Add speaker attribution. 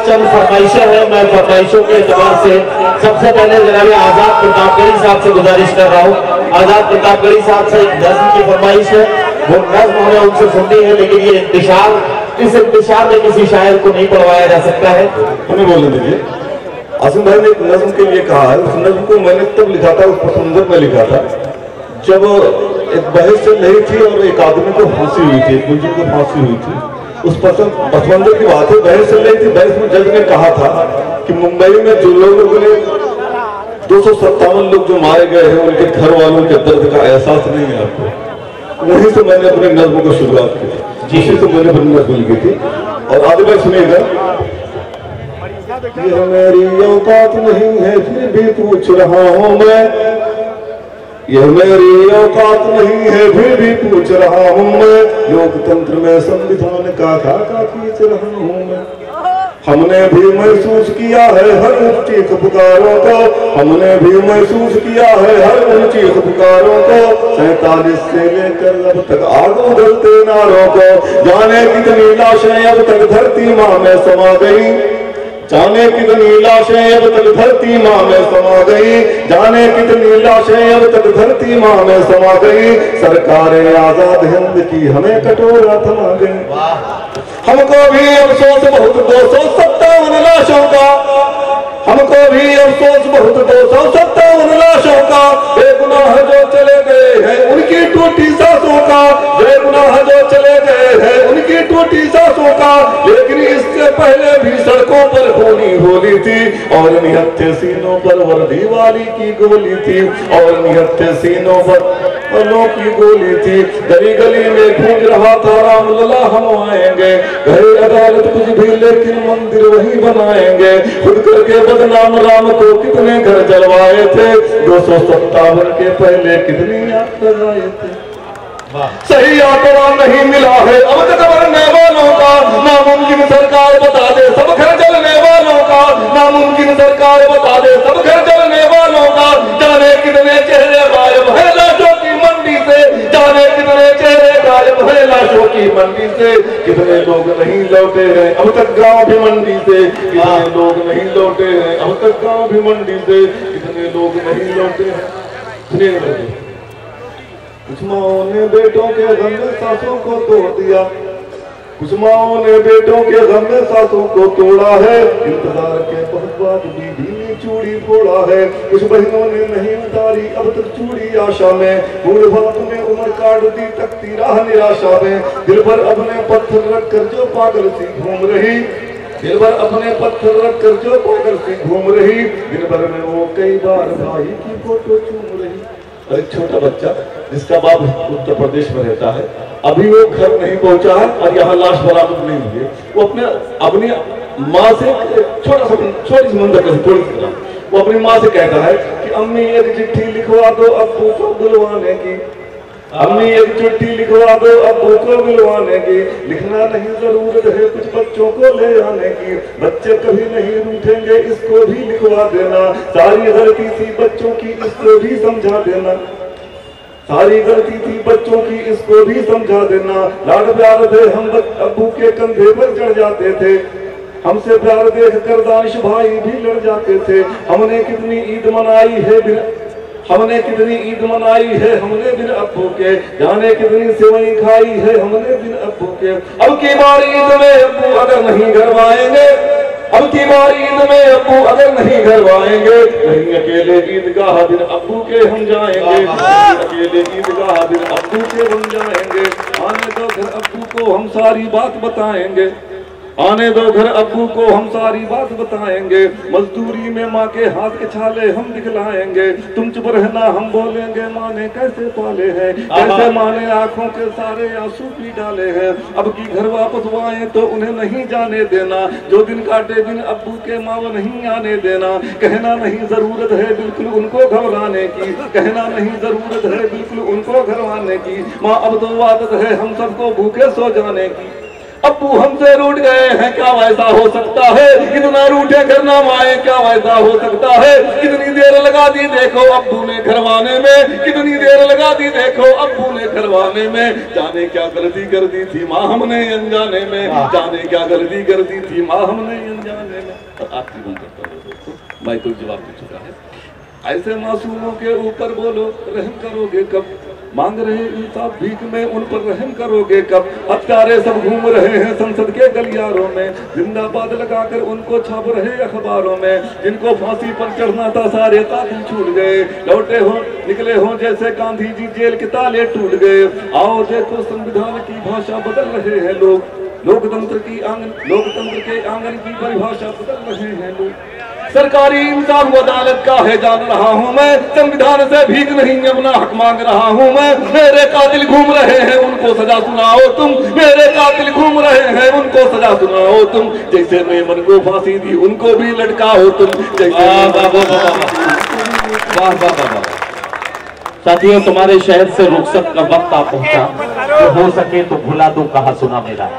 Speaker 1: चंद फरमाइशें हैं। मैं फरमाइशों के एतबार से सबसे पहले जनाब आजाद प्रतापगढ़ी साहब से गुजारिश कर रहा हूँ। आजाद प्रतापगढ़ी साहब से एक नज्म की फरमाइश है, वो नज्म हमने उनसे सुननी है, लेकिन ये इस इंतशार में किसी शायर को नहीं पढ़वाया जा सकता है।
Speaker 2: हमें बोलने दीजिए। आसिम भाई ने एक नज्म के लिए कहा है, उस नज्म को मैंने तब लिखा था, उस पसंदर में लिखा था जब एक बहस चल रही थी और एक आदमी को फांसी हुई थी, एक बुजुर्ग को फांसी हुई थी। उस पसंदर की बात है, बहस चल रही थी। बहस में जज ने कहा था कि मुंबई में जो लोगों ने 257 लोग जो मारे गए हैं, उनके घर वालों के दर्द का एहसास नहीं है आपको। वहीं से मैंने अपने नज्म को शुरुआत की थी, जिसी से मैंने अपनी नज्म लिखी थी। और आगे भाई सुनिएगा, ये मेरी औकात नहीं है फिर भी पूछ रहा हूं मैं, ये मेरी औकात नहीं है फिर भी पूछ रहा हूं मैं, लोकतंत्र में संविधान का खाका खींच रहा हूं मैं। हमने भी महसूस किया है हर उन चीख पुकारों को, हमने भी महसूस किया है हर उन चीख पुकारों को, 47 से लेकर अब तक आग उगलते नारों को। जाने कितनी लाशें अब तक धरती मां में समा गई, जाने कितनी लाशें अब तक धरती मां में समा गई, जाने कितनी लाशें अब तक धरती मां में समा गई। सरकारें आजाद हिंद की हमें कटोरा थमा गई। हमको भी अफसोस बहुत 257 लाशों का, हमको भी अफसोस बहुत 257 लाशों का, बेगुनाह जो चले गए हैं उनकी टूटी सांसों का, बेगुनाह जो चले गए हैं उनकी टूटी सांसों का। लेकिन इससे पहले भी सड़कों पर होली होली थी और निहत्थे सीनों पर वर्दी वाली की गोली थी, और निहत्थे सीनों पर फलों की गोली थी। गली गली में गूंज रहा था राम लला हम आएंगे, गए अदालत कुछ भी लेकिन मंदिर वही बनाएंगे। खुद करके बदनाम राम को कितने घर जलवाए थे, 257 के पहले कितनी आग लगाए थे। सही आंकड़ा नहीं मिला है अब तक मरने वालों का, नामुमकिन सरकार बता दे सब घर जलने वालों का, नामुमकिन सरकार बता दे सब घर जलने वालों का। जाने कितने चेहरे गायब है लाशों की मंडी से, जाने कितने चेहरे गायब है लाशों की मंडी से। कितने लोग नहीं लौटे हैं अब तक गांव भी मंडी से, कितने लोग नहीं लौटे हैं अब तक गांव भी मंडी से, कितने लोग नहीं लौटे हैं। कुछ माओं ने बेटों के गम में सासों को तोड़ दिया, कुछ माओं ने बेटों के गम में सासों को तोड़ा है, इंतजार के बहुत बाद बीवी ने चूड़ी फोड़ा है। कुछ बहनों ने नहीं उतारी अब तक चूड़ी आशा में, बूढ़े बाप ने उम्र काट दी तकती राह निराशा में। दिल पर अपने पत्थर रख कर जो पागल सी घूम रही, दिल भर अपने पत्थर रख कर जो पागल सी घूम रही, दिन भर में वो कई बार भाई की फोटो चूम रही। एक छोटा बच्चा जिसका बाप उत्तर प्रदेश में रहता है, अभी वो घर नहीं पहुंचा है और यहाँ लाश बरामद नहीं हुई है। वो अपनी माँ से छोटी सी मंदिर वो अपनी माँ से कहता है कि अम्मी एक चिट्ठी लिखवा दो अब्बू को बुलवाने की, अम्मी एक चिट्ठी लिखवा दो अब्बू को बुलवाने की। लिखना नहीं जरूरत है कुछ बच्चों को ले आने की, बच्चे कभी नहीं रूठेंगे इसको भी लिखवा देना। सारी गलती थी बच्चों की इसको भी समझा देना, सारी गलती थी बच्चों की इसको भी समझा देना। लाड प्यार थे हम अब्बू के कंधे पर चढ़ जाते थे, हमसे प्यार देख कर दानिश भाई भी लड़ जाते थे। हमने कितनी ईद मनाई है हमने कितनी ईद मनाई है हमने बिन अब्बू के, जाने कितनी सेवई खाई है हमने बिन अब्बू के। अब की बार ईद में अब्बू अगर नहीं घर आएंगे, अब की बार ईद में अब्बू अगर नहीं घर आएंगे, नहीं अकेले ईदगाह बिन अब्बू के हम जाएंगे, अकेले ईदगाह बिन अब्बू के हम जाएंगे। आने दो घर अब्बू को हम सारी बात बताएंगे, आने दो घर अब्बू को हम सारी बात बताएंगे। मजदूरी में माँ के हाथ के छाले हम दिखलाएंगे, तुम चुप रहना हम बोलेंगे माँ ने कैसे पाले हैं, कैसे माँ ने आंखों के सारे आंसू पी डाले हैं। अब की घर वापस आए तो उन्हें नहीं जाने देना, जो दिन काटे बिन अब्बू के माँ वो नहीं आने देना। कहना नहीं जरूरत है बिल्कुल उनको घबराने की, कहना नहीं जरूरत है बिल्कुल उनको घबराने की। माँ अब तो आदत है हम सबको भूखे सो जाने की,
Speaker 3: अब्बू हमसे रूठ गए हैं, क्या वैसा हो सकता है? कितना रूठे घर नाम आए, क्या वैसा हो सकता है? कितनी देर लगा दी देखो अब्बू ने घरवाने में, कितनी देर लगा दी देखो अब्बू ने घरवाने में। जाने क्या गलती कर दी थी माँ हमने अनजाने में, जाने क्या गलती कर दी थी माँ हमने अनजाने में। और आखिरी बात करता हूँ दोस्तों, मैं तो जवाब दे चुका है। ऐसे मासूमों के ऊपर बोलो रहम करोगे कब? मांग रहे इंसाफ भीख में, उन पर रहम करोगे कब? हत्यारे सब घूम रहे हैं संसद के गलियारों में, जिंदाबाद लगाकर उनको छाप रहे अखबारों में। जिनको फांसी पर चढ़ना था सारे ताक़ी छूट गए, लौटे हो निकले हो जैसे गांधी जी, जेल के ताले टूट गए। आओ देखो संविधान की भाषा बदल रहे हैं लोग, लोकतंत्र के आंगन की परिभाषा बदल रहे हैं लोग। सरकारी इंसाफ अदालत का है जान रहा हूँ मैं, संविधान से भीख नहीं अपना हक मांग रहा हूँ मैं। मेरे कातिल घूम रहे हैं उनको सजा सुनाओ तुम, मेरे कातिल घूम रहे हैं उनको सजा सुनाओ तुम। जैसे मेमन को फांसी दी उनको भी लटकाओ तुम, जैसे
Speaker 1: वाह वाह वाह। साथियों, तुम्हारे शहर से रुखसत का वक्त आ पहुंचा, तो हो सके तो भुला दो कहा सुना मेरा।